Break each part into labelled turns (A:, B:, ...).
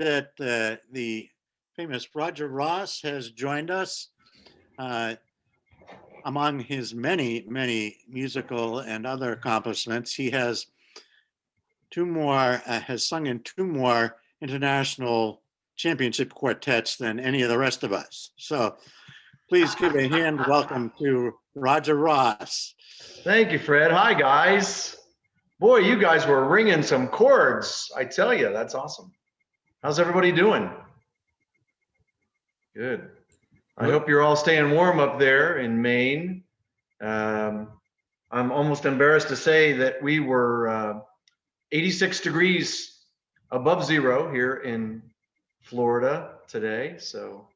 A: that the famous Roger Ross has joined us. Uh, among his many, many musical and other accomplishments, he has has sung in two more international championship quartets than any of the rest of us. So please give a hand welcome to Roger Ross.
B: Thank you, Fred. Hi, guys. Boy, you guys were ringing some chords. I tell you, that's awesome. How's everybody doing? Good. I hope you're all staying warm up there in Maine. I'm almost embarrassed to say that we were 86 degrees above zero here in Florida today. So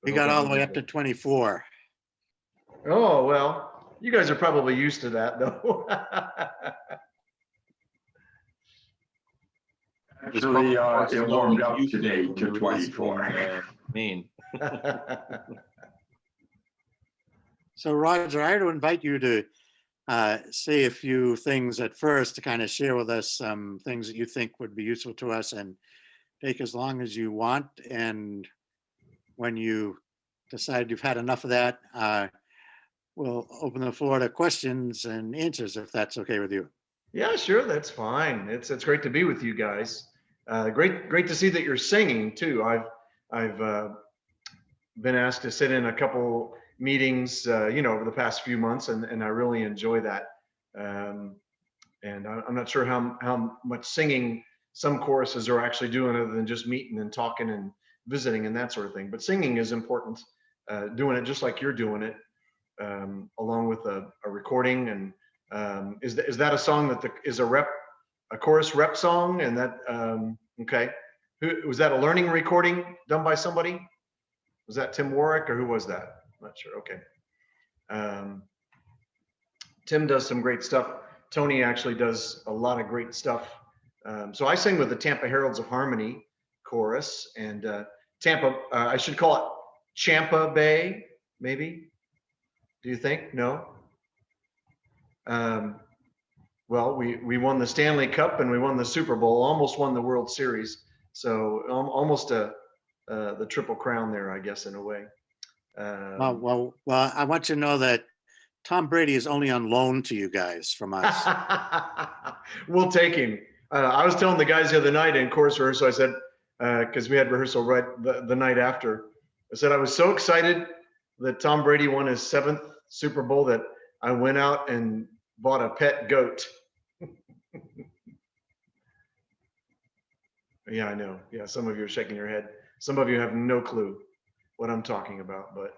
A: We got all the way up to 24.
B: Oh, well, you guys are probably used to that though.
C: Actually, it warmed up today to 24.
D: Maine.
A: So Roger, I had to invite you to say a few things at first to kind of share with us some things that you think would be useful to us, and take as long as you want. And when you decide you've had enough of that, we'll open the floor to questions and answers, if that's okay with you.
B: Yeah, sure, that's fine. It's great to be with you guys. Great to see that you're singing too. I've been asked to sit in a couple meetings, over the past few months, and I really enjoy that. And I'm not sure how much singing some choruses are actually doing other than just meeting and talking and visiting and that sort of thing. But singing is important. Doing it just like you're doing it, along with a recording. And is that a song that is a chorus rep song? And that okay, was that a learning recording done by somebody? Was that Tim Warwick, or who was that? I'm not sure. Okay. Tim does some great stuff. Tony actually does a lot of great stuff. So I sing with the Tampa Heralds of Harmony chorus, and Tampa, I should call it Champa Bay, maybe? Do you think? No? Well, we won the Stanley Cup and we won the Super Bowl, almost won the World Series. So almost the Triple Crown there, I guess, in a way.
A: Well, I want you to know that Tom Brady is only on loan to you guys from us.
B: We'll take him. I was telling the guys the other night in chorus rehearsal, I said, because we had rehearsal right the night after, I said I was so excited that Tom Brady won his 7th Super Bowl that I went out and bought a pet goat. Yeah, I know. Yeah, some of you are shaking your head. Some of you have no clue what I'm talking about, but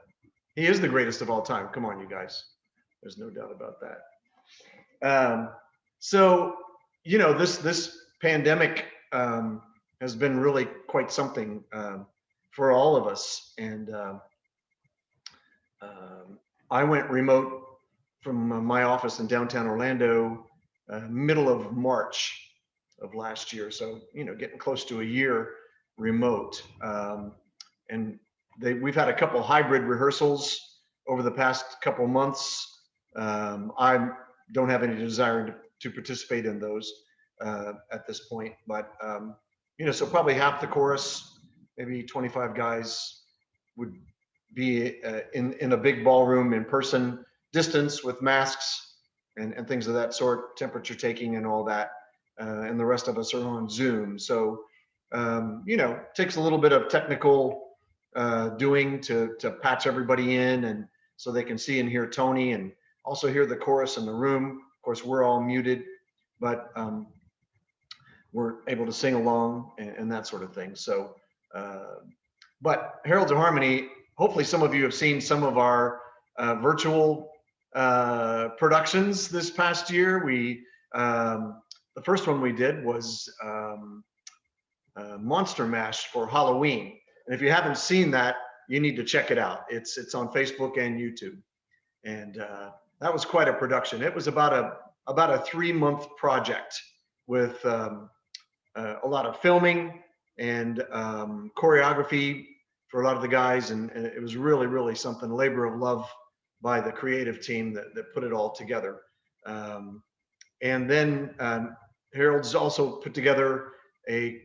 B: he is the greatest of all time. Come on, you guys. There's no doubt about that. So, this pandemic has been really quite something for all of us. And I went remote from my office in downtown Orlando, middle of March of last year. So, getting close to a year remote. And we've had a couple hybrid rehearsals over the past couple months. I don't have any desire to participate in those at this point, but so probably half the chorus, maybe 25 guys, would be in a big ballroom in person, distance with masks and things of that sort, temperature taking and all that, and the rest of us are on Zoom. So takes a little bit of technical doing to patch everybody in, and so they can see and hear Tony and also hear the chorus in the room. Of course, we're all muted, but we're able to sing along and that sort of thing. So, but Heralds of Harmony, hopefully some of you have seen some of our virtual productions this past year. The first one we did was Monster Mash for Halloween. And if you haven't seen that, you need to check it out. It's on Facebook and YouTube. And that was quite a production. It was about a 3-month project with a lot of filming and choreography for a lot of the guys, and it was really, really something, labor of love by the creative team that put it all together. And then Harold's also put together a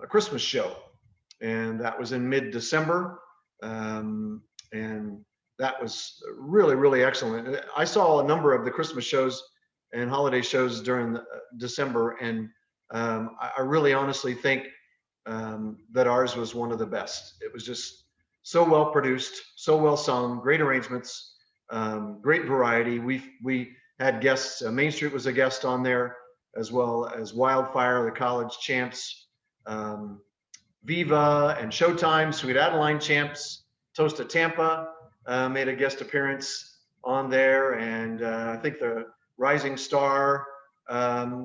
B: Christmas show, and that was in mid-December, and that was really excellent. I saw a number of the Christmas shows and holiday shows during December, and I really honestly think that ours was one of the best. It was just so well produced, so well sung, great arrangements, great variety. We had guests. Main Street was a guest on there, as well as Wildfire, the college champs, Viva, and Showtime, Sweet Adeline champs. Toast of Tampa made a guest appearance on there, and I think the Rising Star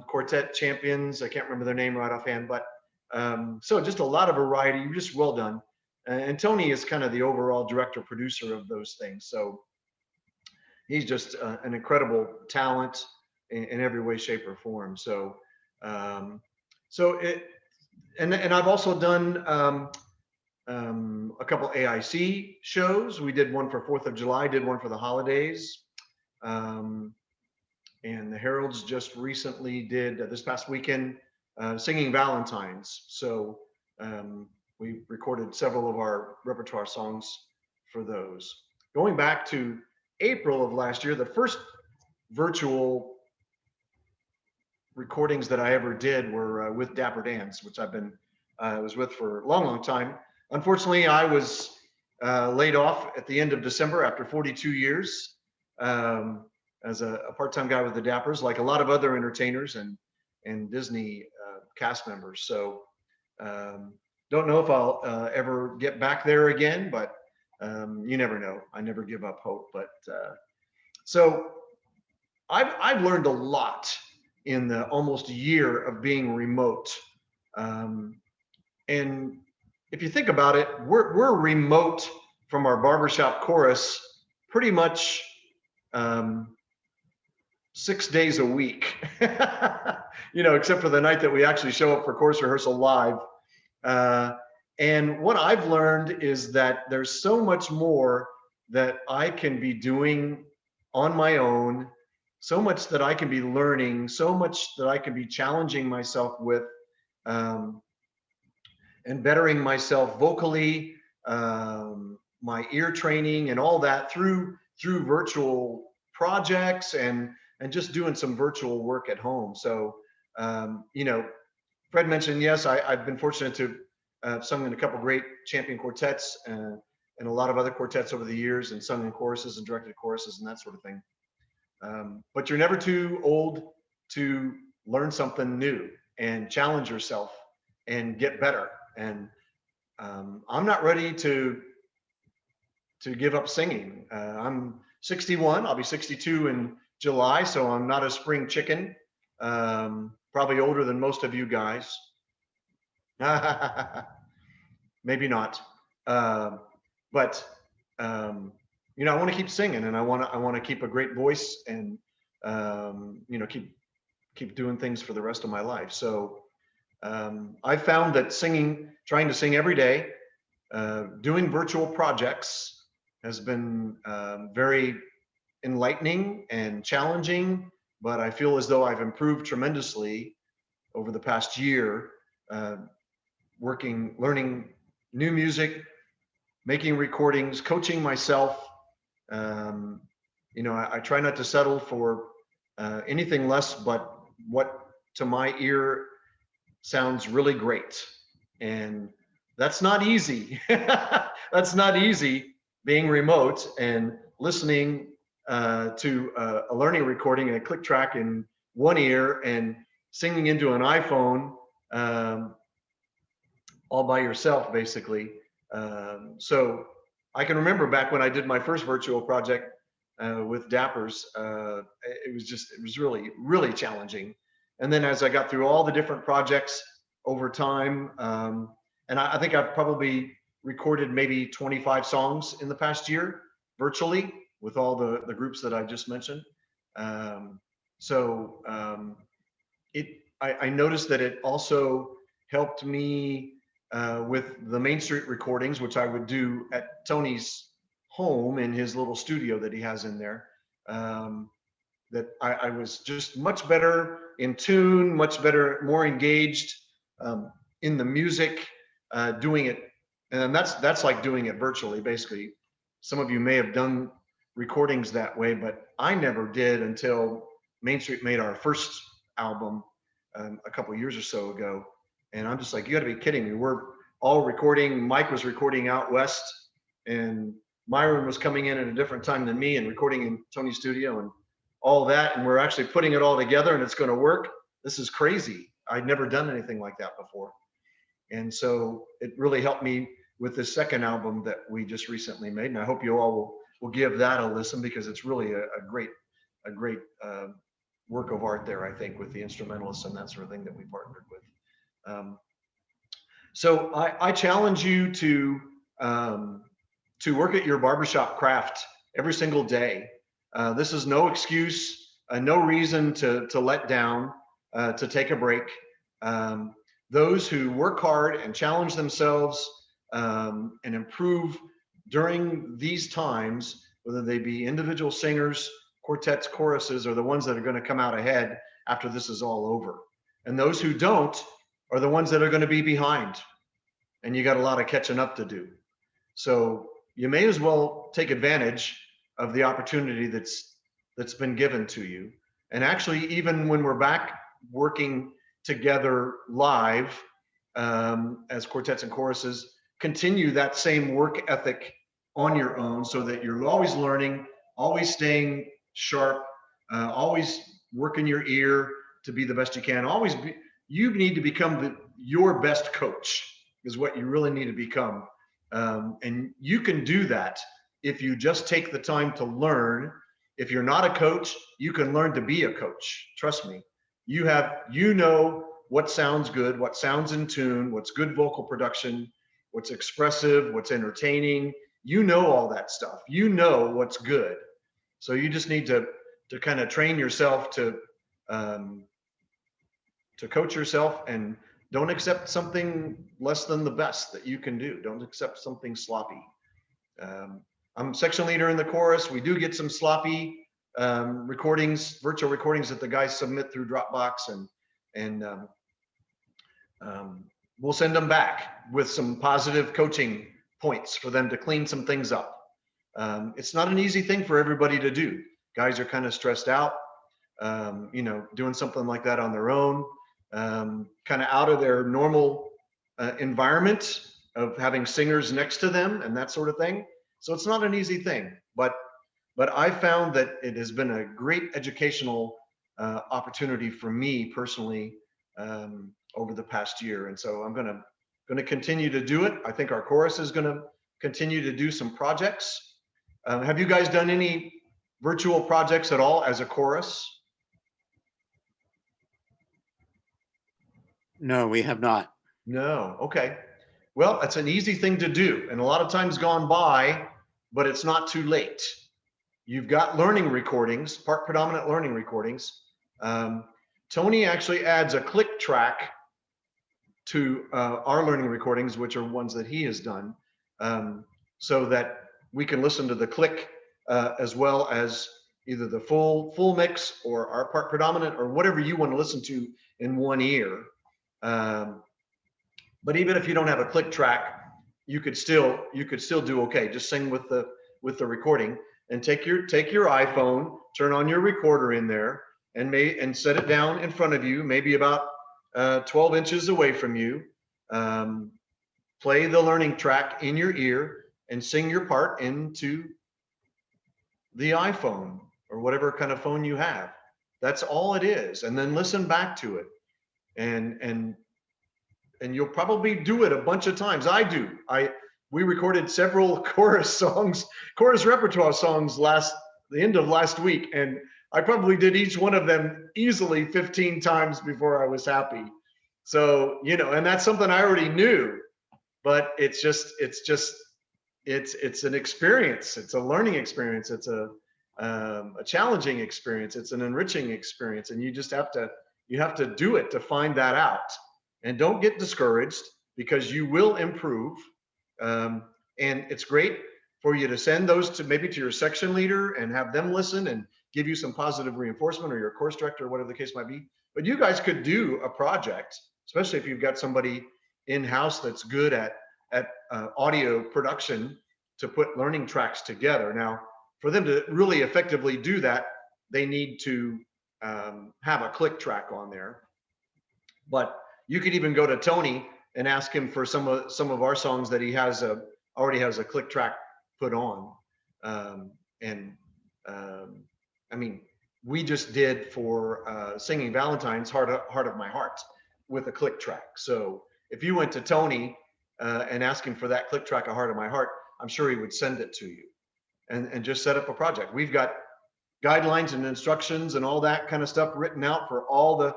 B: quartet champions. I can't remember their name right offhand, but so just a lot of variety. Just well done. And Tony is kind of the overall director producer of those things. So he's just an incredible talent in every way, shape, or form. So so it and I've also done a couple AIC shows. We did one for 4th of July, did one for the holidays. And the Heralds just recently did this past weekend singing Valentine's. So we recorded several of our repertoire songs for those. Going back to April of last year, the first virtual recordings that I ever did were with Dapper Dan's, which I was with for a long time. Unfortunately, I was laid off at the end of December after 42 years as a part-time guy with the Dappers, like a lot of other entertainers and Disney cast members. So don't know if I'll ever get back there again, but you never know. I never give up hope. But so I've learned a lot in the almost year of being remote. And if you think about it, we're remote from our barbershop chorus pretty much 6 days a week, except for the night that we actually show up for chorus rehearsal live. And what I've learned is that there's so much more that I can be doing on my own, so much that I can be learning, so much that I can be challenging myself with, and bettering myself vocally, my ear training and all that through virtual projects and just doing some virtual work at home. So, Fred mentioned, yes, I've been fortunate to sung in a couple great champion quartets and a lot of other quartets over the years, and sung in choruses and directed choruses and that sort of thing. But you're never too old to learn something new and challenge yourself and get better. And I'm not ready to give up singing. I'm 61. I'll be 62 in July, so I'm not a spring chicken. Probably older than most of you guys. Maybe not. But I want to keep singing, and I want to keep a great voice, and keep doing things for the rest of my life. So I found that trying to sing every day, doing virtual projects has been very enlightening and challenging, but I feel as though I've improved tremendously over the past year, learning new music, making recordings, coaching myself. I try not to settle for anything less but what to my ear sounds really great. And that's not easy. That's not easy, being remote and listening to a learning recording and a click track in one ear and singing into an iPhone all by yourself, basically. So I can remember back when I did my first virtual project with Dappers, it was really challenging. And then as I got through all the different projects over time, and I think I've probably recorded maybe 25 songs in the past year virtually with all the groups that I just mentioned. I noticed that it also helped me with the Main Street recordings, which I would do at Tony's home in his little studio that he has in there. That I was just much better in tune, much better, more engaged in the music, doing it. And that's like doing it virtually, basically. Some of you may have done recordings that way, but I never did until Main Street made our first album a couple years or so ago. And I'm just like, you got to be kidding me. We're all recording. Mike was recording out west, and Myron was coming in at a different time than me and recording in Tony's studio and all that. And we're actually putting it all together, and it's going to work. This is crazy. I'd never done anything like that before. And so it really helped me with this second album that we just recently made. And I hope you all will give that a listen, because it's really a great work of art there, I think, with the instrumentalists and that sort of thing that we partnered with. So I challenge you to work at your barbershop craft every single day. This is no excuse, no reason to let down, to take a break. Those who work hard and challenge themselves and improve during these times, whether they be individual singers, quartets, choruses, are the ones that are going to come out ahead after this is all over. And those who don't are the ones that are going to be behind. And you got a lot of catching up to do. So you may as well take advantage of the opportunity that's been given to you. And actually, even when we're back working together live as quartets and choruses, continue that same work ethic on your own, so that you're always learning, always staying sharp, always working your ear to be the best you can. You need to become your best coach, is what you really need to become. And you can do that if you just take the time to learn. If you're not a coach, you can learn to be a coach. Trust me. You know what sounds good, what sounds in tune, what's good vocal production, what's expressive, what's entertaining. You know all that stuff. You know what's good. So you just need to kind of train yourself to coach yourself, and don't accept something less than the best that you can do. Don't accept something sloppy. I'm section leader in the chorus. We do get some sloppy recordings, virtual recordings that the guys submit through Dropbox, and we'll send them back with some positive coaching points for them to clean some things up. It's not an easy thing for everybody to do. Guys are kind of stressed out, doing something like that on their own, kind of out of their normal environment of having singers next to them and that sort of thing. So it's not an easy thing, but I found that it has been a great educational opportunity for me personally over the past year. And so I'm going to continue to do it. I think our chorus is going to continue to do some projects. Have you guys done any virtual projects at all as a chorus?
A: No, we have not.
B: No. Okay. Well, it's an easy thing to do, and a lot of times gone by, but it's not too late. You've got learning recordings, part predominant learning recordings. Tony actually adds a click track to our learning recordings, which are ones that he has done, so that we can listen to the click as well as either the full mix or our part predominant or whatever you want to listen to in one ear. But even if you don't have a click track, you could still do okay. Just sing with the recording, and take your iPhone, turn on your recorder in there, and set it down in front of you, maybe about 12 inches away from you. Play the learning track in your ear and sing your part into the iPhone or whatever kind of phone you have. That's all it is. And then listen back to it. And you'll probably do it a bunch of times. We recorded several chorus repertoire songs the end of last week, and I probably did each one of them easily 15 times before I was happy. So, and that's something I already knew, but it's an experience. It's a learning experience. It's a challenging experience. It's an enriching experience, and you have to do it to find that out. And don't get discouraged, because you will improve. And it's great for you to send those to your section leader and have them listen and give you some positive reinforcement, or your course director, or whatever the case might be. But you guys could do a project, especially if you've got somebody in-house that's good at audio production, to put learning tracks together. Now, for them to really effectively do that, they need to have a click track on there. But you could even go to Tony and ask him for some of our songs that he has already has a click track put on. I mean, we just did for singing Valentine's Heart of My Heart with a click track. So if you went to Tony and asked him for that click track of Heart of My Heart, I'm sure he would send it to you and just set up a project. We've got guidelines and instructions and all that kind of stuff written out for all the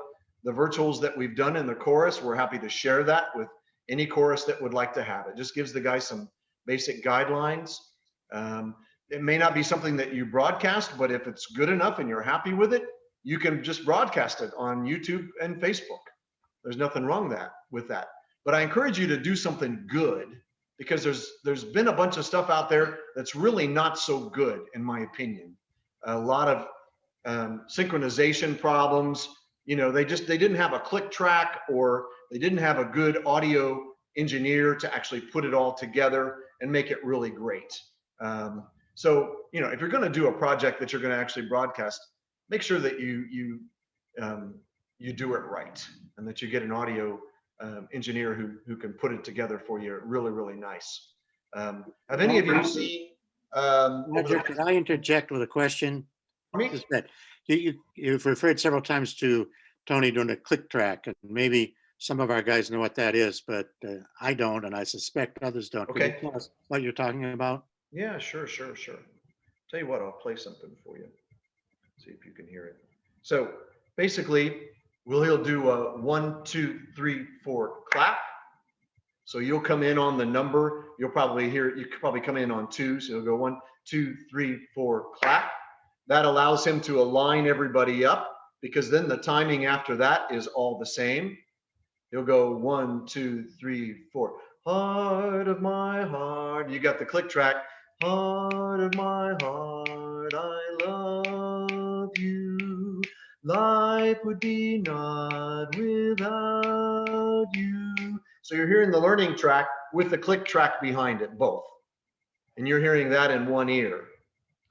B: virtuals that we've done in the chorus. We're happy to share that with any chorus that would like to have it. Just gives the guys some basic guidelines. It may not be something that you broadcast, but if it's good enough and you're happy with it, you can just broadcast it on YouTube and Facebook. There's nothing wrong with that. But I encourage you to do something good, because there's been a bunch of stuff out there that's really not so good, in my opinion. A lot of synchronization problems. You know, they didn't have a click track, or they didn't have a good audio engineer to actually put it all together and make it really great. So, you know, if you're going to do a project that you're going to actually broadcast, make sure that you do it right, and that you get an audio engineer who can put it together for you really, really nice. Have any of you seen?
A: Roger, could I interject with a question? Just that you've referred several times to Tony doing a click track, and maybe some of our guys know what that is, but I don't, and I suspect others don't.
B: Okay.
A: Could you tell us what you're talking about?
B: Yeah, sure. Tell you what, I'll play something for you. See if you can hear it. So basically, he'll do a 1, 2, 3, 4 clap. So you'll come in on the number. You'll probably hear it. You could probably come in on 2. So you'll go 1, 2, 3, 4 clap. That allows him to align everybody up, because then the timing after that is all the same. He'll go 1, 2, 3, 4. Heart of my heart. You got the click track. Heart of my heart, I love you. Life would be not without you. So you're hearing the learning track with the click track behind it, both. And you're hearing that in one ear,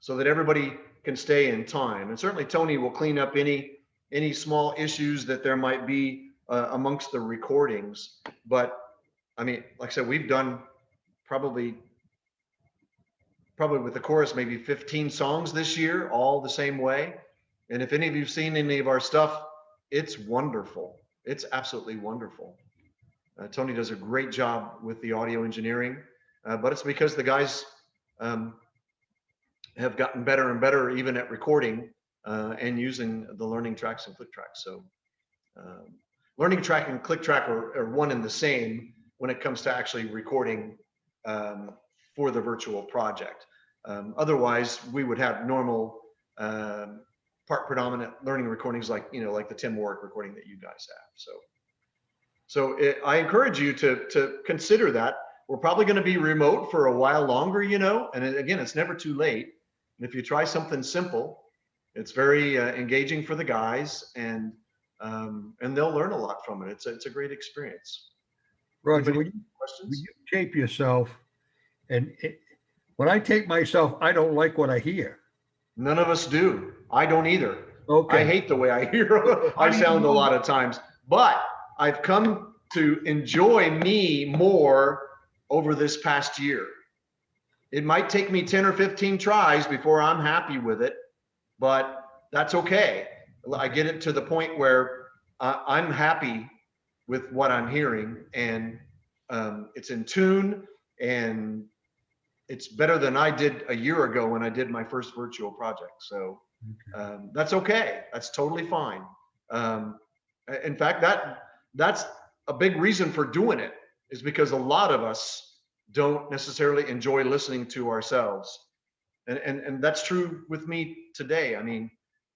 B: so that everybody can stay in time. And certainly Tony will clean up any small issues that there might be amongst the recordings. But I mean, like I said, we've done probably with the chorus, maybe 15 songs this year, all the same way. And if any of you've seen any of our stuff, it's wonderful. It's absolutely wonderful. Tony does a great job with the audio engineering, but it's because the guys have gotten better and better even at recording and using the learning tracks and click tracks. So learning track and click track are one and the same when it comes to actually recording for the virtual project. Otherwise, we would have normal part predominant learning recordings, like like the Tim Warwick recording that you guys have. So I encourage you to consider that. We're probably going to be remote for a while longer, and again, it's never too late. And if you try something simple, it's very engaging for the guys, and they'll learn a lot from it. It's a great experience.
D: Roger, when you tape yourself, and when I tape myself, I don't like what I hear.
B: None of us do. I don't either.
D: Okay.
B: I hate the way I hear. I sound a lot of times, but I've come to enjoy me more over this past year. It might take me 10 or 15 tries before I'm happy with it, but that's okay. I get it to the point where I'm happy with what I'm hearing, and it's in tune, and it's better than I did a year ago when I did my first virtual project. So that's okay. That's totally fine. In fact, that's a big reason for doing it, is because a lot of us don't necessarily enjoy listening to ourselves. And that's true with me today. I mean,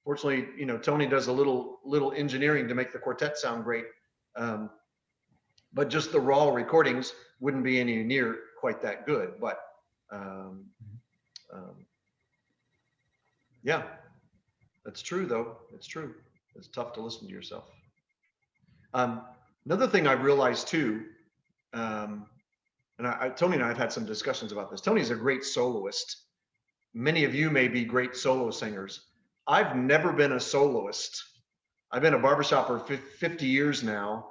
B: fortunately, Tony does a little engineering to make the quartet sound great. But just the raw recordings wouldn't be any near quite that good. But yeah, that's true though. It's true. It's tough to listen to yourself. Another thing I realized too, and Tony and I have had some discussions about this. Tony's a great soloist. Many of you may be great solo singers. I've never been a soloist. I've been a barbershop for 50 years now,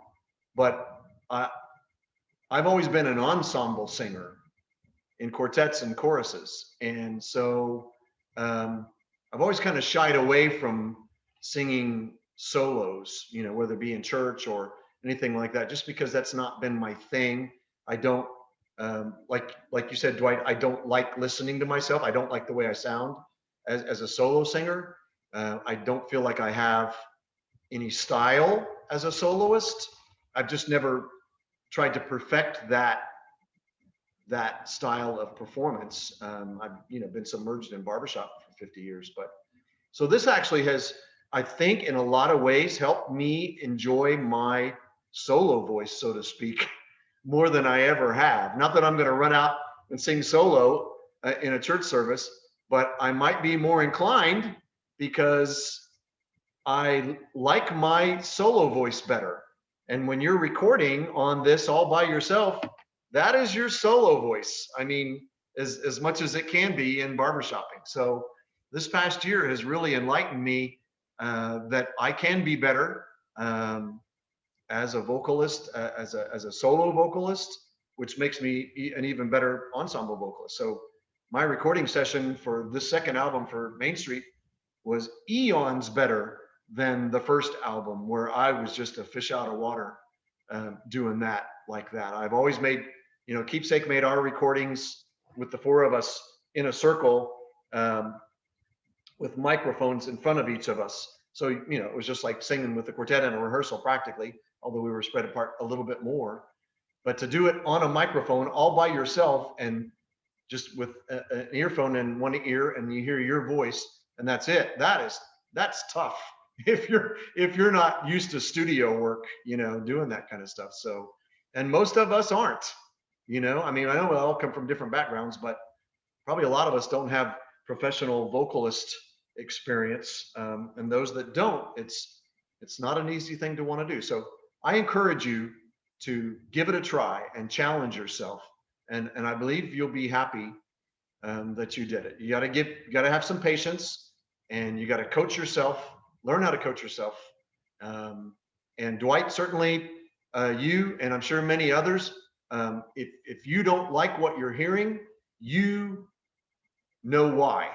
B: but I've always been an ensemble singer in quartets and choruses. And so I've always kind of shied away from singing solos, you know, whether it be in church or anything like that, just because that's not been my thing. I don't, like you said, Dwight, I don't like listening to myself. I don't like the way I sound as a solo singer. I don't feel like I have any style as a soloist. I've just never tried to perfect that style of performance. I've been submerged in barbershop for 50 years, but so this actually has, I think, in a lot of ways helped me enjoy my solo voice, so to speak, more than I ever have. Not that I'm going to run out and sing solo in a church service, but I might be more inclined because I like my solo voice better. And when you're recording on this all by yourself, that is your solo voice. I mean, as much as it can be in barbershopping. So this past year has really enlightened me that I can be better as a vocalist, as a solo vocalist, which makes me an even better ensemble vocalist. So my recording session for this second album for Main Street was eons better than the first album, where I was just a fish out of water doing that like that. I've always made, Keepsake made our recordings with the four of us in a circle with microphones in front of each of us. So, it was just like singing with the quartet in a rehearsal practically, although we were spread apart a little bit more. But to do it on a microphone all by yourself and just with an earphone in one ear and you hear your voice and that's it, that's tough if you're not used to studio work, doing that kind of stuff. So, and most of us aren't, I mean, I know we all come from different backgrounds, but probably a lot of us don't have professional vocalist experience. And those that don't, it's not an easy thing to want to do. So I encourage you to give it a try and challenge yourself. And I believe you'll be happy that you did it. You got to have some patience, and you got to coach yourself, learn how to coach yourself. And Dwight, certainly you, and I'm sure many others, if you don't like what you're hearing, you know why.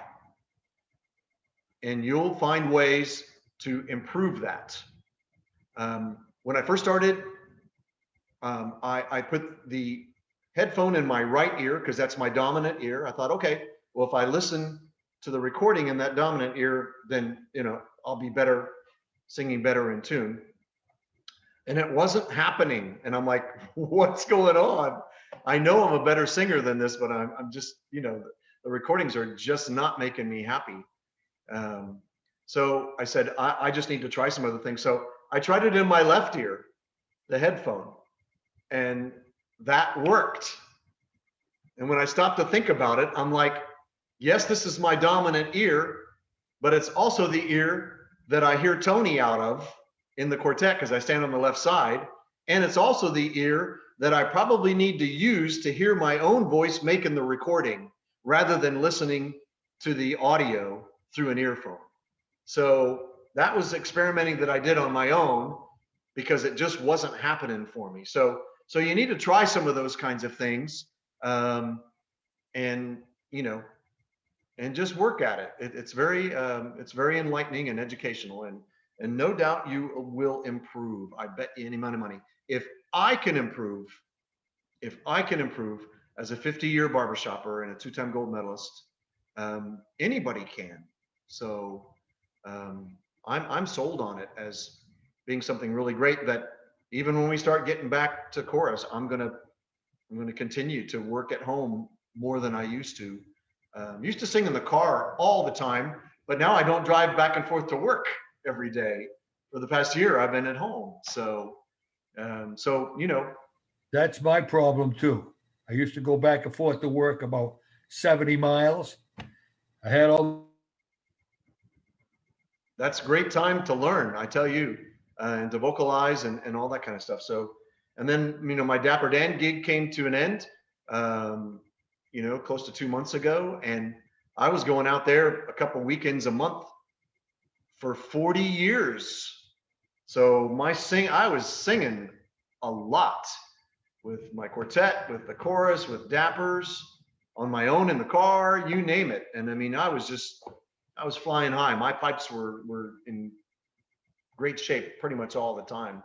B: And you'll find ways to improve that. When I first started, I put the headphone in my right ear because that's my dominant ear. I thought, okay, well, if I listen to the recording in that dominant ear, then, I'll be better, singing better in tune. And it wasn't happening. And I'm like, what's going on? I know I'm a better singer than this, but I'm just, the recordings are just not making me happy. So I said, I just need to try some other things. So I tried it in my left ear, the headphone, and that worked. And when I stopped to think about it, I'm like, yes, this is my dominant ear, but it's also the ear that I hear Tony out of in the quartet because I stand on the left side. And it's also the ear that I probably need to use to hear my own voice making the recording rather than listening to the audio through an earphone. So that was experimenting that I did on my own because it just wasn't happening for me. So you need to try some of those kinds of things, and just work at it. It's very enlightening and educational, and no doubt you will improve. I bet you any amount of money. If I can improve as a 50-year barbershopper and a 2-time gold medalist, anybody can. So I'm sold on it as being something really great that even when we start getting back to chorus, I'm gonna continue to work at home more than I used to. Used to sing in the car all the time, but now I don't drive back and forth to work every day. For the past year, I've been at home. So,
D: That's my problem too. I used to go back and forth to work about 70 miles. I had all.
B: That's great time to learn, I tell you. and to vocalize and all that kind of stuff. So, and then, my Dapper Dan gig came to an end, close to 2 months ago. And I was going out there a couple weekends a month for 40 years. So I was singing a lot with my quartet, with the chorus, with Dappers, on my own in the car, you name it. And I mean, I was flying high. My pipes were in great shape pretty much all the time.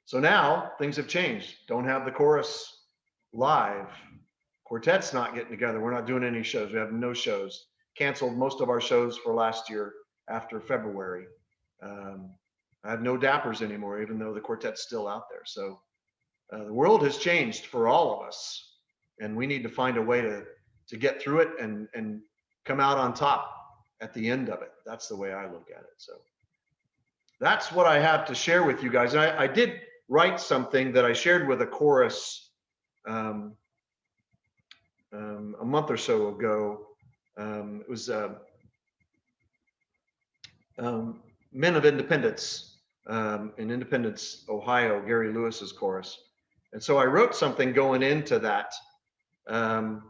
B: So now things have changed. Don't have the chorus live. Quartet's not getting together. We're not doing any shows. We have no shows. Canceled most of our shows for last year after February. I have no Dappers anymore, even though the quartet's still out there. So the world has changed for all of us, and we need to find a way to get through it and come out on top at the end of it. That's the way I look at it. So that's what I have to share with you guys. I did write something that I shared with a chorus a month or so ago. It was Men of Independence in Independence, Ohio, Gary Lewis's chorus. And so I wrote something going into that. And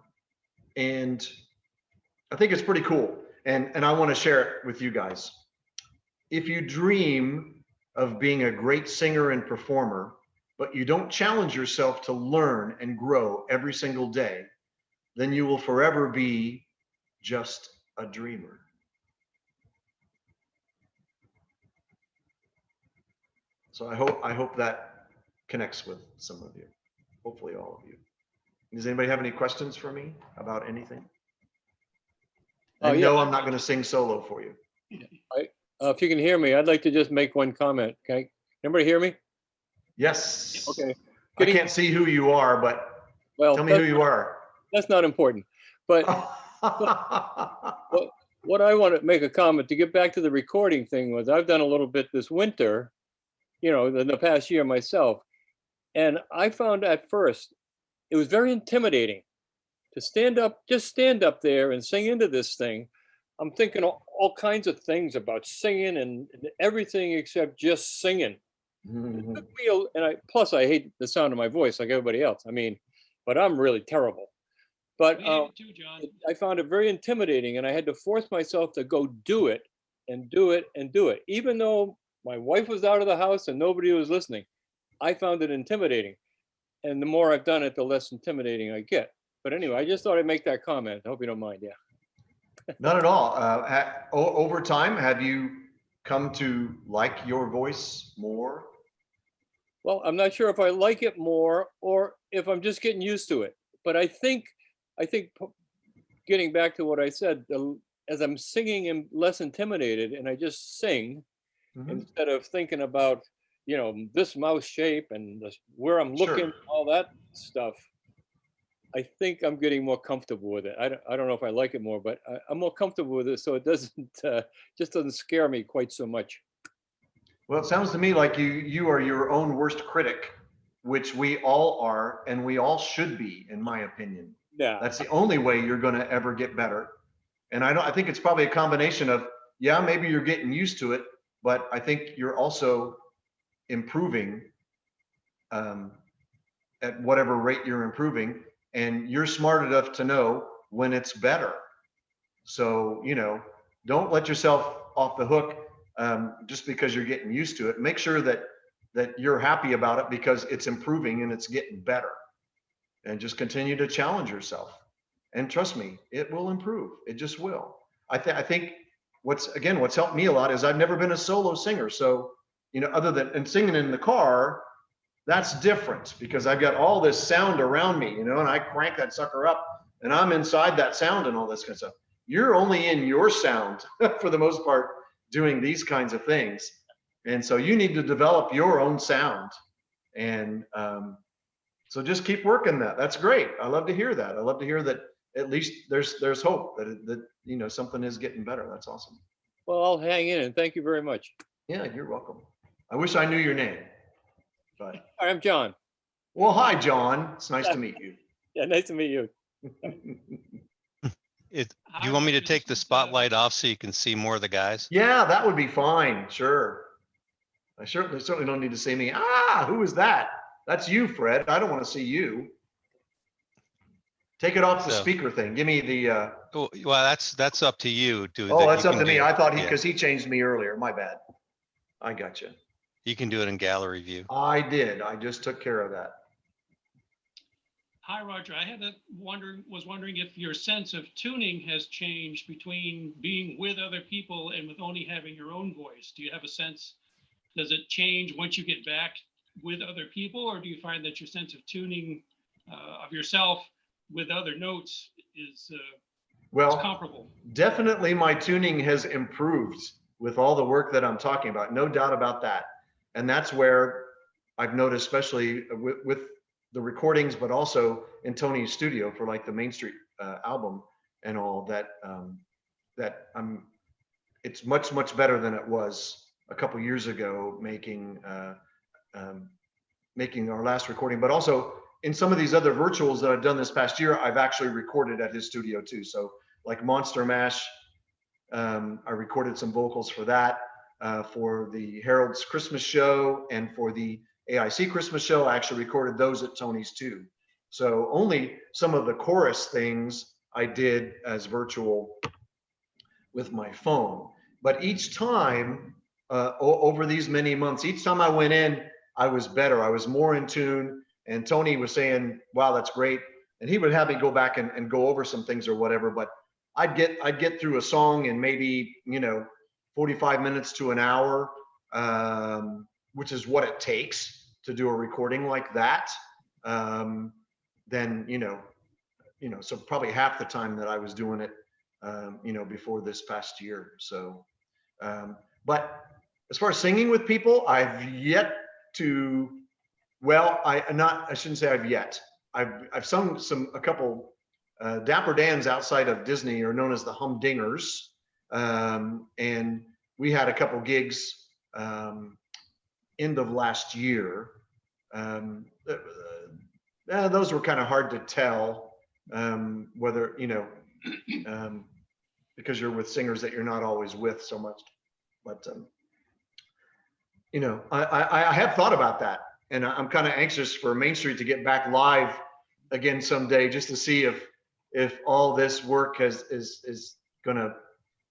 B: I think it's pretty cool. And I want to share it with you guys. If you dream of being a great singer and performer, but you don't challenge yourself to learn and grow every single day, then you will forever be just a dreamer. So I hope that connects with some of you, hopefully all of you. Does anybody have any questions for me about anything? No, I'm not going to sing solo for you.
E: If you can hear me, I'd like to just make one comment. Okay, everybody hear me?
B: Yes.
E: Okay.
B: I can't see who you are, but tell me who you are.
E: That's not important. But what I want to make a comment to get back to the recording thing was I've done a little bit this winter, in the past year myself. And I found at first it was very intimidating to just stand up there and sing into this thing. I'm thinking all kinds of things about singing and everything except just singing. It took me plus I hate the sound of my voice like everybody else. I mean, but I'm really terrible. But
F: too, John.
E: I found it very intimidating, and I had to force myself to go do it and do it and do it. Even though my wife was out of the house and nobody was listening, I found it intimidating. And the more I've done it, the less intimidating I get. But anyway, I just thought I'd make that comment. I hope you don't mind. Yeah.
B: Not at all. Over time, have you come to like your voice more?
E: Well, I'm not sure if I like it more or if I'm just getting used to it. But I think getting back to what I said, as I'm singing, I'm less intimidated, and I just sing instead of thinking about, this mouth shape and where I'm looking, all that stuff. I think I'm getting more comfortable with it. I don't know if I like it more, but I'm more comfortable with it, so it just doesn't scare me quite so much.
B: Well, it sounds to me like you are your own worst critic, which we all are, and we all should be, in my opinion.
E: Yeah.
B: That's the only way you're going to ever get better. And I think it's probably a combination of, maybe you're getting used to it, but I think you're also improving at whatever rate you're improving, and you're smart enough to know when it's better. So, don't let yourself off the hook just because you're getting used to it. Make sure that you're happy about it because it's improving and it's getting better. And just continue to challenge yourself. And trust me, it will improve. It just will. I think what's helped me a lot is I've never been a solo singer. So, other than singing in the car, that's different because I've got all this sound around me, and I crank that sucker up and I'm inside that sound and all this kind of stuff. You're only in your sound for the most part doing these kinds of things. And so you need to develop your own sound. And so just keep working that. That's great. I love to hear that. I love to hear that at least there's hope that something is getting better. That's awesome.
E: Well, I'll hang in, and thank you very much.
B: Yeah, you're welcome. I wish I knew your name. But
E: I'm John.
B: Well, hi, John. It's nice to meet you.
E: Yeah, nice to meet you.
G: Do you want me to take the spotlight off so you can see more of the guys?
B: Yeah, that would be fine. Sure. I certainly don't need to see me. Ah, who is that? That's you, Fred. I don't want to see you. Take it off the
G: So-
B: speaker thing. Give me the,
G: Oh, well, that's up to you.
B: oh, that's up to me. I thought
G: yeah,
B: because he changed me earlier. My bad. I got you.
G: you can do it in gallery view.
B: I did. I just took care of that.
F: Hi, Roger. I had was wondering if your sense of tuning has changed between being with other people and with only having your own voice. Do you have a sense, does it change once you get back with other people, or do you find that your sense of tuning of yourself with other notes is
B: Well,
F: comparable?
B: definitely my tuning has improved with all the work that I'm talking about. No doubt about that. And that's where I've noticed, especially with the recordings, but also in Tony's studio for like the Main Street album and all that, it's much better than it was a couple years ago making our last recording, but also in some of these other virtuals that I've done this past year, I've actually recorded at his studio too. So like Monster Mash, I recorded some vocals for that, for the Harold's Christmas show and for the AIC Christmas show. I actually recorded those at Tony's too. So only some of the chorus things I did as virtual with my phone. But each time, over these many months, each time I went in, I was better. I was more in tune. And Tony was saying, wow, that's great. And he would have me go back and go over some things or whatever. But I'd get through a song in maybe, 45 minutes to an hour, which is what it takes to do a recording like that. Then, so probably half the time that I was doing it, before this past year. So, but as far as singing with people, I've yet to, well, I shouldn't say I've yet. I've sung a couple Dapper Dans outside of Disney are known as the Humdingers. And we had a couple gigs end of last year. Those were kind of hard to tell whether, because you're with singers that you're not always with so much. But, I have thought about that. And I'm kind of anxious for Main Street to get back live again someday, just to see if all this work is going to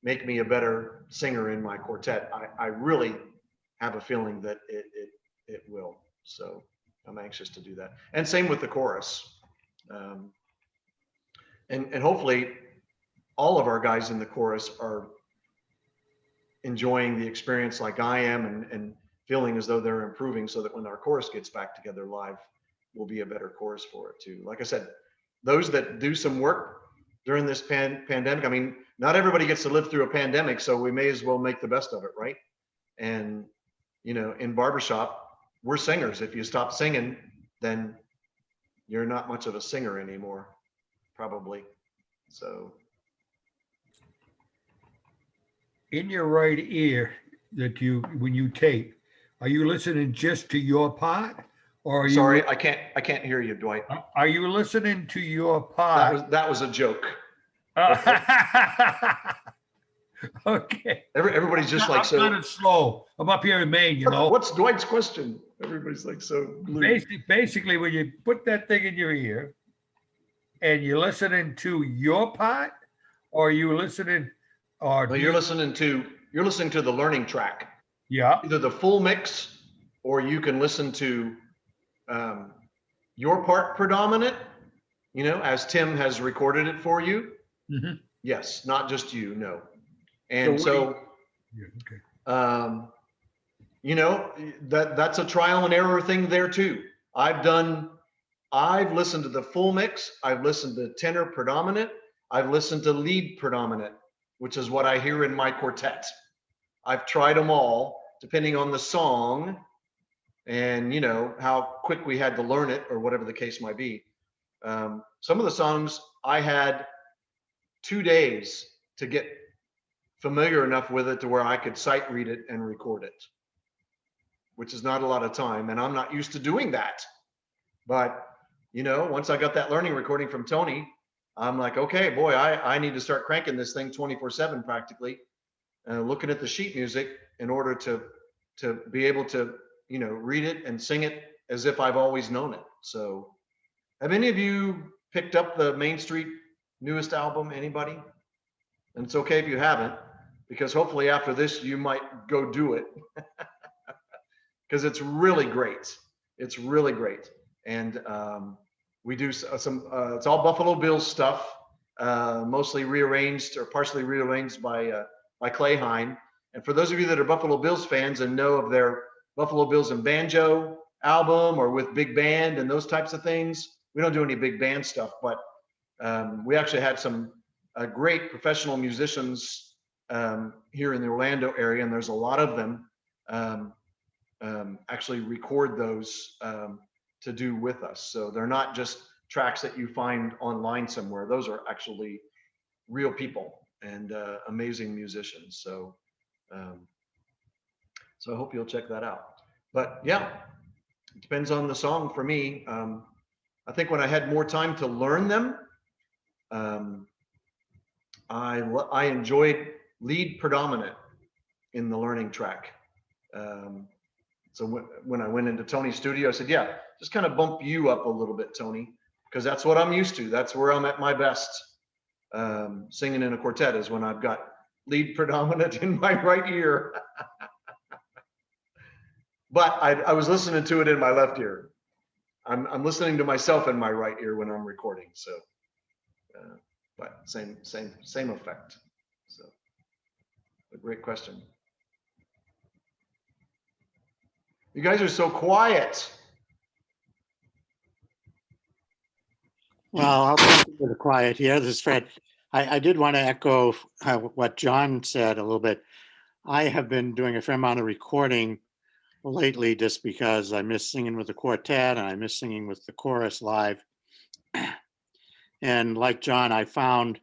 B: make me a better singer in my quartet. I really have a feeling that it will. So I'm anxious to do that. And same with the chorus. And hopefully all of our guys in the chorus are enjoying the experience like I am and feeling as though they're improving, so that when our chorus gets back together live, will be a better chorus for it too. Like I said, those that do some work during this pandemic, I mean, not everybody gets to live through a pandemic, so we may as well make the best of it, right? And, in barbershop, we're singers. If you stop singing, then you're not much of a singer anymore, probably. So.
D: In your right ear when you tape, are you listening just to your part, or are
B: Sorry,
D: you?
B: I can't hear you, Dwight.
D: Are you listening to your part?
B: That was a joke.
D: Okay.
B: Everybody's just like,
D: I'm
B: so
D: kind of slow. I'm up here in Maine,
B: what's Dwight's question? Everybody's like, so glued.
D: Basically, when you put that thing in your ear and you're listening to your part, or are you listening, or
B: Well, you're listening to the learning track,
D: yeah.
B: either the full mix, or you can listen to your part predominant, as Tim has recorded it for you.
D: Mm-hmm.
B: Yes, not just you, no. And
D: Yeah, okay.
B: that's a trial and error thing there too. I've listened to the full mix. I've listened to tenor predominant. I've listened to lead predominant, which is what I hear in my quartet. I've tried them all, depending on the song and, how quick we had to learn it or whatever the case might be. Some of the songs I had 2 days to get familiar enough with it to where I could sight read it and record it, which is not a lot of time. And I'm not used to doing that. But, once I got that learning recording from Tony, I'm like, okay, boy, I need to start cranking this thing 24/7 practically, looking at the sheet music in order to to be able to, you know, read it and sing it as if I've always known it. So have any of you picked up the Main Street newest album? Anybody? And it's okay if you haven't, because hopefully after this you might go do it, because it's really great. It's really great. And we do some, it's all Buffalo Bills stuff, mostly rearranged or partially rearranged by Clay Hine. And for those of you that are Buffalo Bills fans and know of their Buffalo Bills and Banjo album or with big band and those types of things, we don't do any big band stuff, but we actually had some great professional musicians here in the Orlando area, and there's a lot of them actually record those to do with us. So they're not just tracks that you find online somewhere. Those are actually real people and amazing musicians. So so I hope you'll check that out. But yeah, it depends on the song for me. I think when I had more time to learn them, I enjoyed lead predominant in the learning track. So when I went into Tony's studio, I said, yeah, just kind of bump you up a little bit, Tony, because that's what I'm used to. That's where I'm at my best. Singing in a quartet is when I've got lead predominant in my right ear. But I was listening to it in my left ear. I'm listening to myself in my right ear when I'm recording. So, but same effect. So, a great question. You guys are so quiet.
A: Well, I'll talk to the quiet here. This is Fred. I did want to echo what John said a little bit. I have been doing a fair amount of recording lately just because I miss singing with the quartet and I miss singing with the chorus live. And like John, I found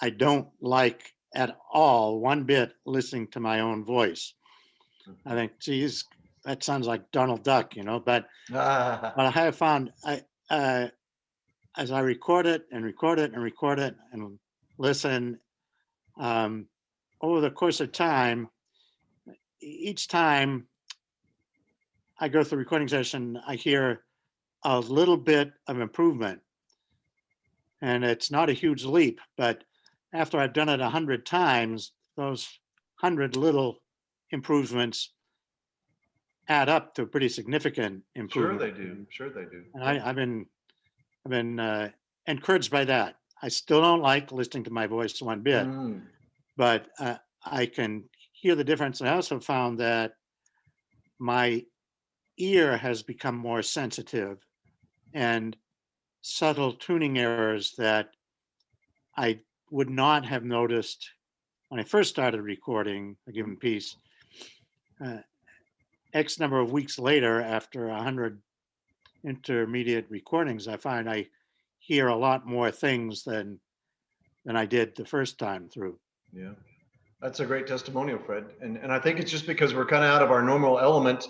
A: I don't like at all, one bit, listening to my own voice. I think, geez, that sounds like Donald Duck, you know, but I have found as I record it and record it and record it and listen over the course of time, each time I go through the recording session, I hear a little bit of improvement. And it's not a huge leap, but after I've done it 100 times, those 100 little improvements add up to a pretty significant improvement.
B: Sure they do. Sure they do.
A: And I've been encouraged by that. I still don't like listening to my voice one bit, but I can hear the difference. I also found that my ear has become more sensitive, and subtle tuning errors that I would not have noticed when I first started recording a given piece. X number of weeks later, after 100 intermediate recordings, I find I hear a lot more things than I did the first time through.
B: Yeah, that's a great testimonial, Fred. And I think it's just because we're kind of out of our normal element,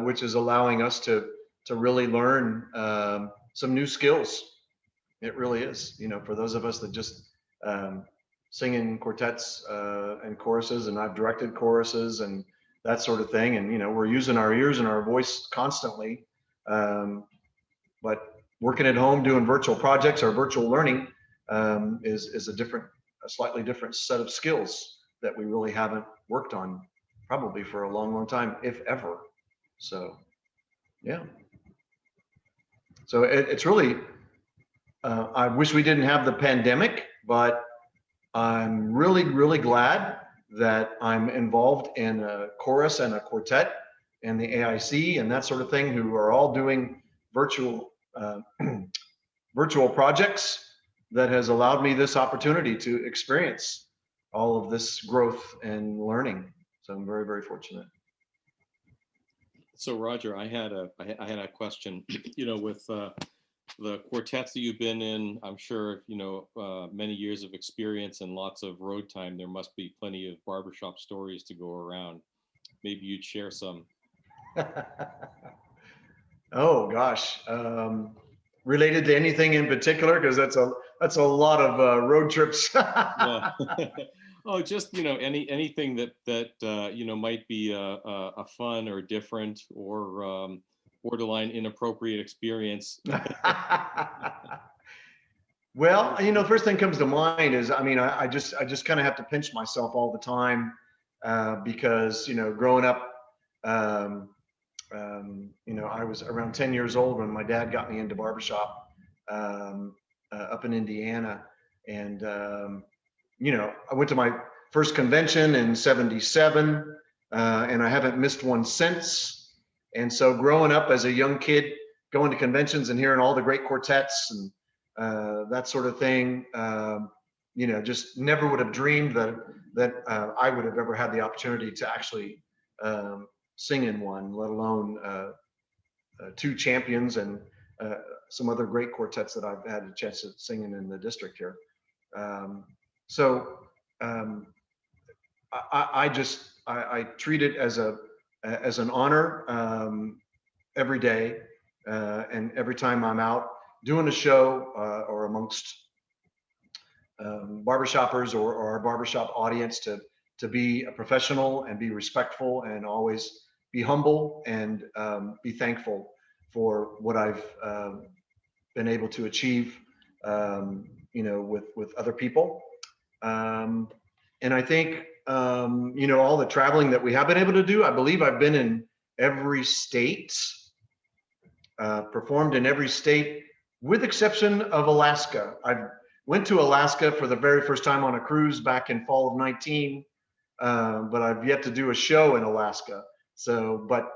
B: which is allowing us to really learn some new skills. It really is, you know, for those of us that just sing in quartets and choruses, and I've directed choruses and that sort of thing. And, you know, we're using our ears and our voice constantly. But working at home, doing virtual projects or virtual learning is a slightly different set of skills that we really haven't worked on probably for a long, long time, if ever. So, yeah. So it's really, I wish we didn't have the pandemic, but I'm really, really glad that I'm involved in a chorus and a quartet and the AIC and that sort of thing, who are all doing virtual virtual projects that has allowed me this opportunity to experience all of this growth and learning. So I'm very, very fortunate.
H: So Roger, I had a question. You know, with the quartets that you've been in, I'm sure, you know, many years of experience and lots of road time, there must be plenty of barbershop stories to go around. Maybe you'd share some.
B: Oh gosh, related to anything in particular? Because that's a lot of road trips.
H: Yeah. Oh, just, anything that might be a fun or different or borderline inappropriate experience.
B: Well, the first thing comes to mind is, I just kind of have to pinch myself all the time because, growing up, I was around 10 years old when my dad got me into barbershop up in Indiana. And, I went to my first convention in '77 and I haven't missed one since. And so growing up as a young kid, going to conventions and hearing all the great quartets and that sort of thing, just never would have dreamed that I would have ever had the opportunity to actually sing in one, let alone two champions and some other great quartets that I've had a chance of singing in the district here. I treat it as an honor every day and every time I'm out doing a show or amongst barbershoppers or our barbershop audience to be a professional and be respectful and always be humble and be thankful for what I've been able to achieve, with other people. And I think, all the traveling that we have been able to do, I believe I've been in every state, performed in every state, with exception of Alaska. I went to Alaska for the very first time on a cruise back in fall of 19, but I've yet to do a show in Alaska. So, but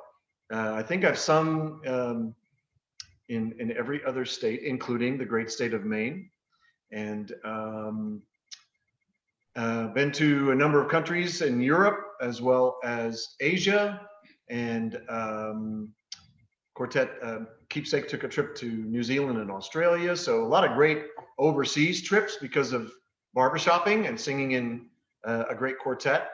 B: I think I've sung in every other state, including the great state of Maine, and been to a number of countries in Europe as well as Asia, and quartet Keepsake took a trip to New Zealand and Australia. So a lot of great overseas trips because of barbershopping and singing in a great quartet.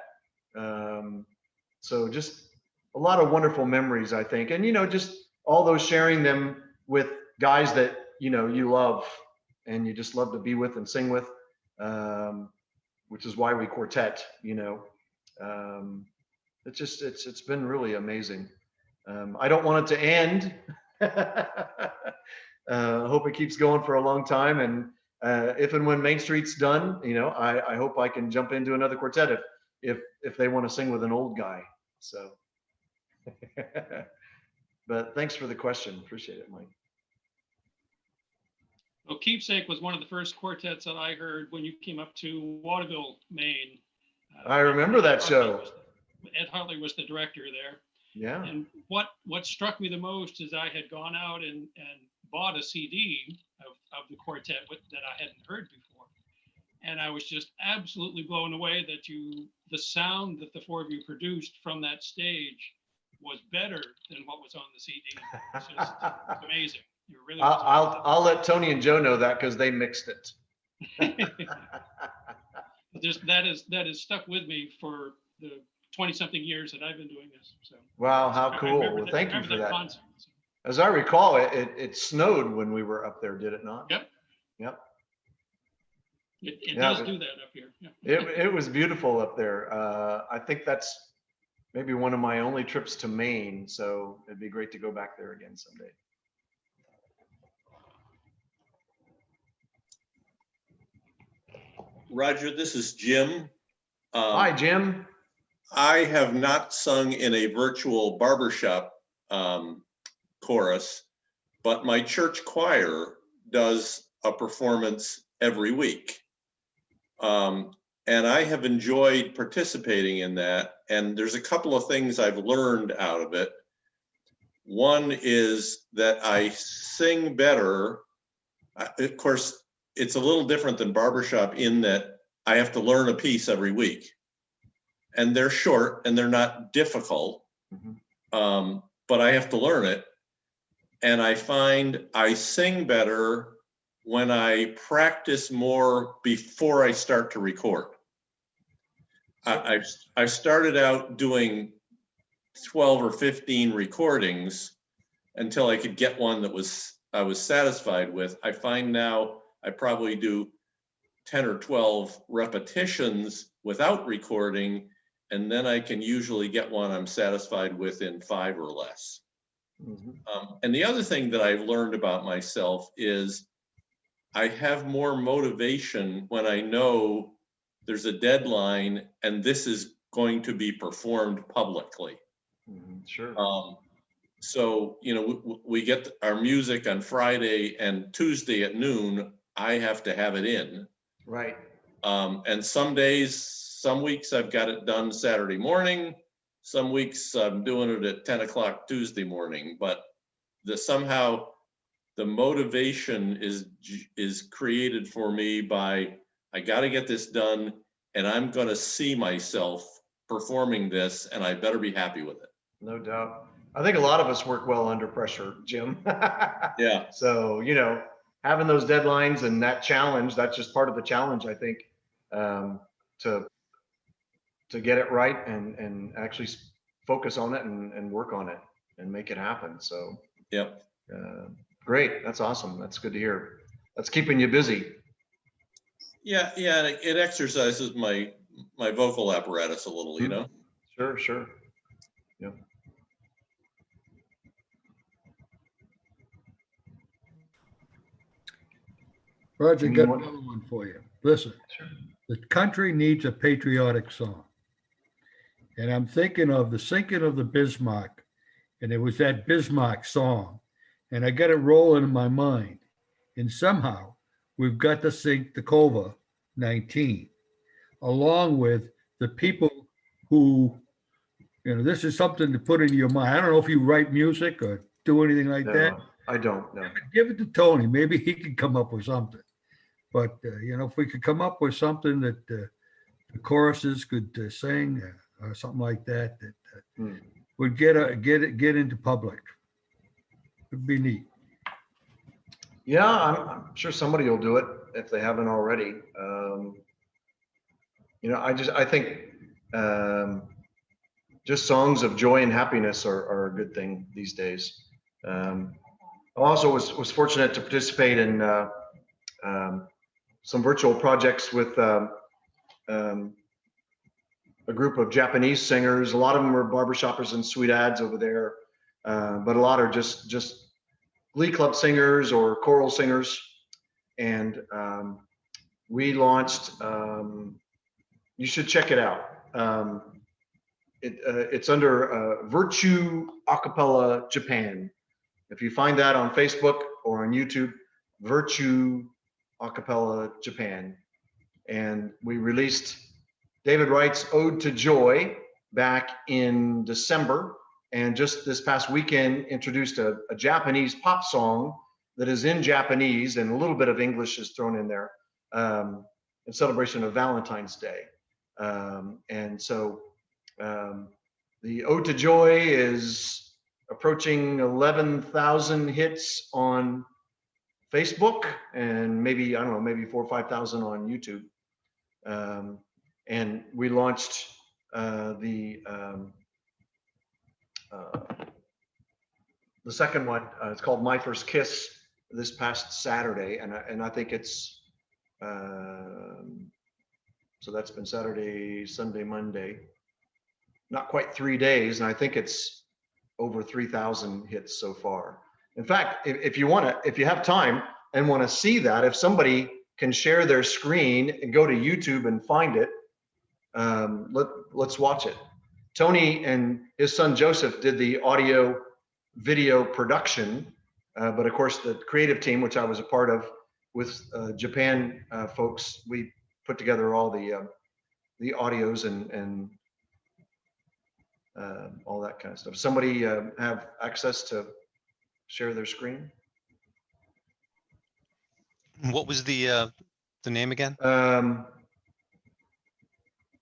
B: So just a lot of wonderful memories, I think. And, just all those sharing them with guys that, you love and you just love to be with and sing with, which is why we quartet, it's been really amazing. I don't want it to end. Hope it keeps going for a long time. And if and when Main Street's done, I hope I can jump into another quartet if they want to sing with an old guy. So, but thanks for the question. Appreciate it, Mike.
F: Well, Keepsake was one of the first quartets that I heard when you came up to Waterville, Maine.
B: I remember that show.
F: Ed Hartley was the director there.
B: Yeah.
F: And what struck me the most is I had gone out and bought a CD of the quartet that I hadn't heard before. And I was just absolutely blown away that the sound that the four of you produced from that stage was better than what was on the CD. It's just it's amazing. You're really
B: I'll let Tony and Joe know that because they mixed it.
F: Just that is stuck with me for the 20-something years that I've been doing this. So
B: wow, how cool! Well, thank you for that.
F: Concert, so.
B: As I recall, it snowed when we were up there, did it not?
F: Yep.
B: Yep.
F: It does do that up here. Yeah.
B: It was beautiful up there. I think that's maybe one of my only trips to Maine, so it'd be great to go back there again someday.
I: Roger, this is Jim.
B: Hi, Jim.
I: I have not sung in a virtual barbershop chorus, but my church choir does a performance every week. And I have enjoyed participating in that. And there's a couple of things I've learned out of it. One is that I sing better. Of course, it's a little different than barbershop in that I have to learn a piece every week. And they're short and they're not difficult, but I have to learn it. And I find I sing better when I practice more before I start to record. I started out doing 12 or 15 recordings until I could get one that I was satisfied with. I find now I probably do 10 or 12 repetitions without recording, and then I can usually get one I'm satisfied with in 5 or less. And the other thing that I've learned about myself is I have more motivation when I know there's a deadline and this is going to be performed publicly.
B: Sure.
I: So, you know, we get our music on Friday and Tuesday at noon. I have to have it in.
B: Right.
I: And some days, some weeks I've got it done Saturday morning. Some weeks I'm doing it at 10 o'clock Tuesday morning. But somehow the motivation is created for me by, I got to get this done, and I'm going to see myself performing this, and I better be happy with it.
B: No doubt. I think a lot of us work well under pressure, Jim.
I: Yeah.
B: So, you know, having those deadlines and that challenge, that's just part of the challenge, I think, to get it right and actually focus on it and work on it and make it happen. So,
I: yep.
B: Great. That's awesome. That's good to hear. That's keeping you busy.
I: Yeah. Yeah. It exercises my vocal apparatus a little, you know?
B: Sure. Sure. Yeah.
D: Roger, got another one for you. Listen, the country needs a patriotic song. And I'm thinking of the sinking of the Bismarck. And it was that Bismarck song. And I got it rolling in my mind. And somehow we've got to sink the COVID-19 along with the people who, you know, this is something to put in your mind. I don't know if you write music or do anything like that.
B: I don't know.
D: Give it to Tony. Maybe he can come up with something. But, you know, if we could come up with something that the choruses could sing or something like that, would get into public. It'd be neat.
B: Yeah, I'm sure somebody will do it if they haven't already. You know, I think just songs of joy and happiness are a good thing these days. I also was fortunate to participate in some virtual projects with a group of Japanese singers. A lot of them were barbershoppers and sweet ads over there, but a lot are just glee club singers or choral singers. And we launched, you should check it out. It's under Virtue Acapella Japan. If you find that on Facebook or on YouTube, Virtue Acapella Japan. And we released David Wright's Ode to Joy back in December. And just this past weekend introduced a Japanese pop song that is in Japanese and a little bit of English is thrown in there in celebration of Valentine's Day. And so the Ode to Joy is approaching 11,000 hits on Facebook and maybe, I don't know, maybe 4,000 or 5,000 on YouTube. And we launched the second one. It's called My First Kiss this past Saturday, and I think it's so that's been Saturday, Sunday, Monday, not quite 3 days, and I think it's over 3,000 hits so far. In fact, if you have time and want to see that, if somebody can share their screen and go to YouTube and find it, let's watch it. Tony and his son Joseph did the audio video production, but of course the creative team, which I was a part of with Japan folks, we put together all the audios and all that kind of stuff. Somebody have access to share their screen?
G: What was the name again?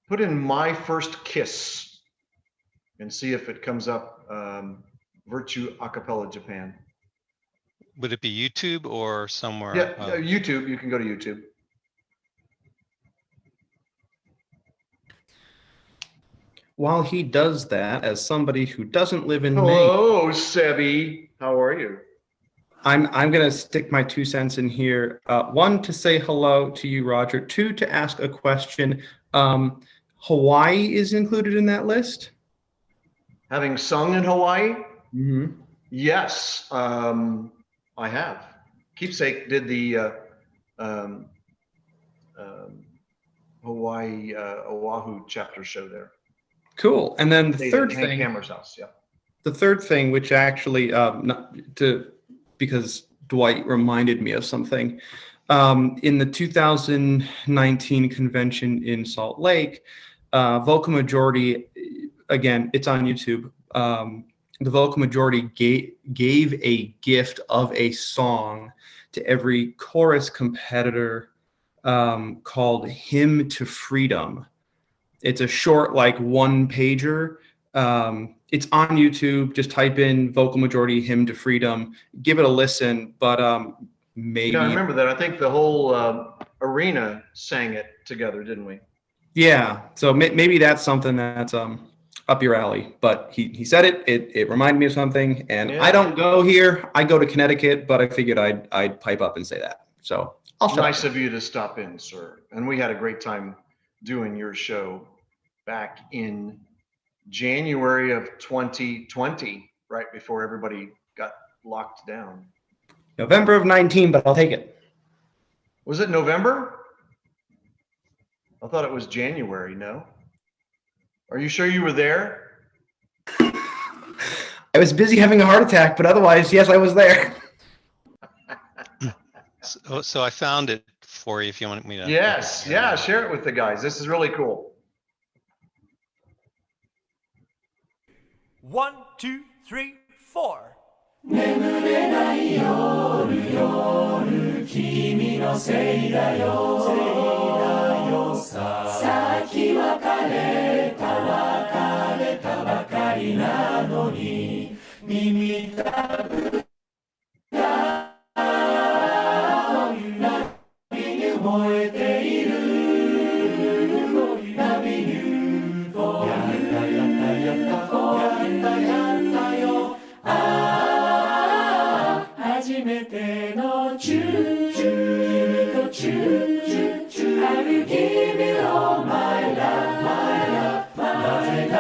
B: Put in My First Kiss and see if it comes up. Virtue Acapella Japan.
G: Would it be YouTube or somewhere?
B: Yeah, YouTube. You can go to YouTube.
J: While he does that, as somebody who doesn't live in Maine,
B: hello, Sebi. How are you?
J: I'm going to stick my 2 cents in here. One, to say hello to you, Roger. Two, to ask a question. Hawaii is included in that list.
B: Having sung in Hawaii,
J: Mm-hmm.
B: yes, I have. Keepsake did the Hawaii Oahu chapter show there.
J: Cool. And then the
B: Stayed
J: third
B: at Hank
J: thing,
B: Hammer's house. Yeah.
J: the third thing, which actually, because Dwight reminded me of something, in the 2019 convention in Salt Lake, Vocal Majority, again, it's on YouTube. The Vocal Majority gave a gift of a song to every chorus competitor called Hymn to Freedom. It's a short, like, one pager. It's on YouTube. Just type in Vocal Majority Hymn to Freedom. Give it a listen, but maybe.
B: Yeah, I remember that. I think the whole arena sang it together, didn't we?
J: Yeah, so maybe that's something that's up your alley. But he said it. It reminded me of something, and
B: Yeah.
J: I don't go here. I go to Connecticut, but I figured I'd pipe up and say that. So I'll shut
B: Nice
J: up.
B: of you to stop in, sir. And we had a great time doing your show back in January of 2020, right before everybody got locked down.
J: November of 19, but I'll take it.
B: Was it November? I thought it was January, no? Are you sure you were there?
J: I was busy having a heart attack, but otherwise, yes, I was there.
G: So I found it for you if you want me to.
B: Yes, yeah, share it with the guys. This is really cool.
K: 1, 2, 3, 4.
L: 眠れない夜夜君のせいだよ先別れたばかりなのに耳たぶが波に燃えている波にやったよ初めてのチュー君とチュー I will give you all my love なぜか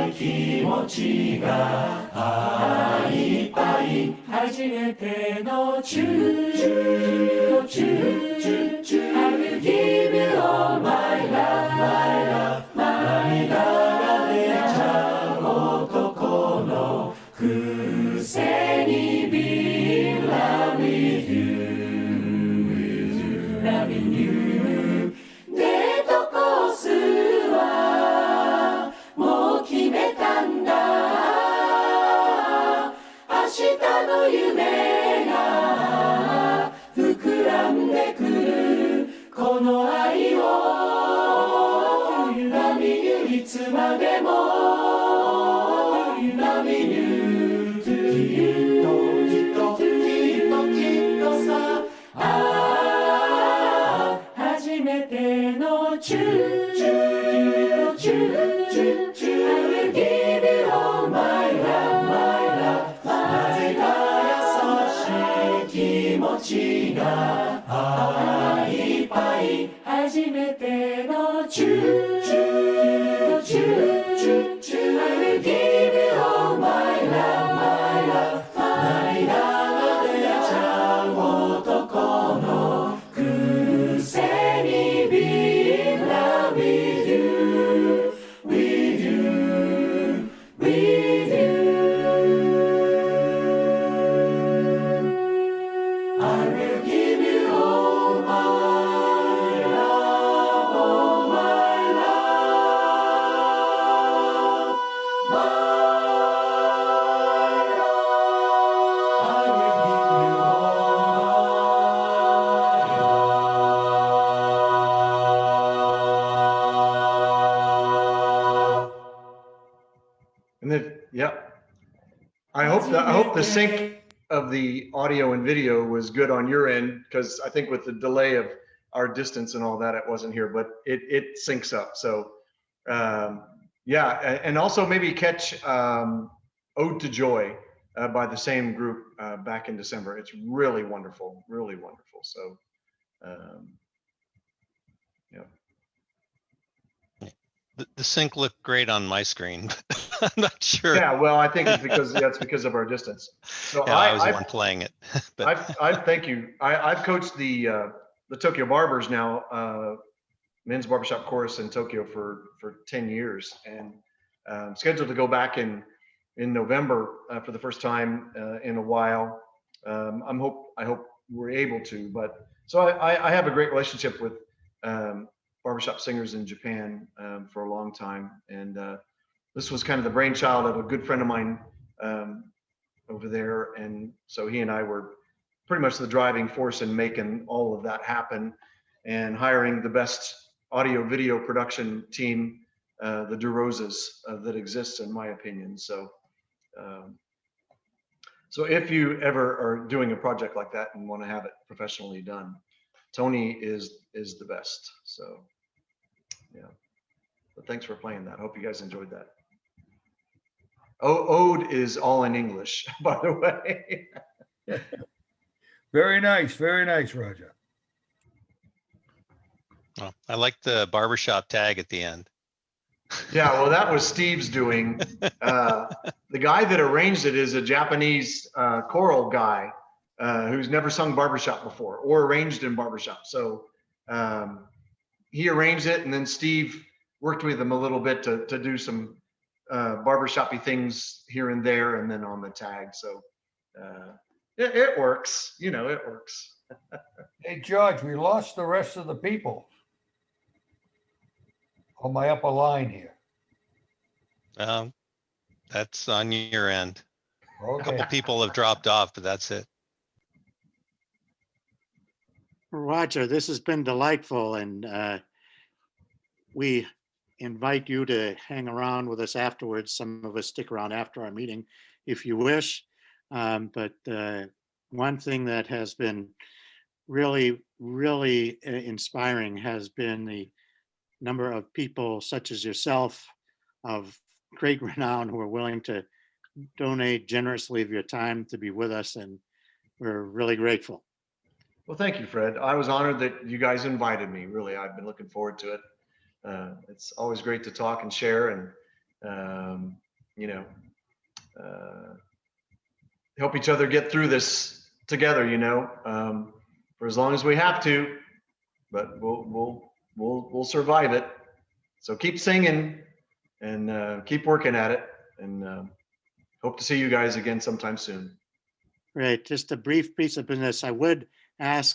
L: 優しい気持ちがいっぱい初めてのチュー君とチュー I will give you all my love 涙が出ちゃう男のくせに be in love with you loving you デートコースはもう決めたんだ明日の夢が膨らんでくるこの愛を波にいつまでも波にきっとさ初めてのチュー君とチュー I will give you all my love なぜか優しい気持ちがいっぱい初めてのチュー君とチュー I will give you all my love 涙が出ちゃう男のくせに be in love with you with you with you I will give you all my love all my love
B: And then, yeah. I hope the sync of the audio and video was good on your end, because I think with the delay of our distance and all that, it wasn't here, but it syncs up. So yeah, and also maybe catch Ode to Joy by the same group back in December. It's really wonderful, really wonderful. So yeah.
G: The sync looked great on my screen. I'm not sure.
B: Yeah, well, I think it's because that's because of our distance. So
G: Yeah, I was the one playing it. But
B: I thank you. I've coached the Tokyo Barbers now, men's barbershop course in Tokyo for 10 years, and scheduled to go back in November for the first time in a while. I hope we're able to, but so I have a great relationship with barbershop singers in Japan for a long time, and this was kind of the brainchild of a good friend of mine over there, and so he and I were pretty much the driving force in making all of that happen, and hiring the best audio video production team, the DeRosas, that exists, in my opinion. So so if you ever are doing a project like that and want to have it professionally done, Tony is the best. So yeah, but thanks for playing that. Hope you guys enjoyed that. Ode is all in English, by the way.
D: Very nice, Roger.
G: well, I like the barbershop tag at the end.
B: Yeah, well, that was Steve's doing. The guy that arranged it is a Japanese choral guy who's never sung barbershop before or arranged in barbershop. So he arranged it, and then Steve worked with him a little bit to do some barbershoppy things here and there, and then on the tag. So it works, you know, it works.
D: Hey, George, we lost the rest of the people on my upper line here.
G: That's on your end. A
D: Okay.
G: couple people have dropped off, but that's it.
A: Roger, this has been delightful, and we invite you to hang around with us afterwards. Some of us stick around after our meeting if you wish. But one thing that has been really inspiring has been the number of people such as yourself of great renown who are willing to donate generously of your time to be with us, and we're really grateful.
B: Well, thank you, Fred. I was honored that you guys invited me. Really, I've been looking forward to it. It's always great to talk and share, and you know, help each other get through this together. You know, for as long as we have to, but we'll survive it. So keep singing and keep working at it, and hope to see you guys again sometime soon.
A: Right, just a brief piece of business. I would ask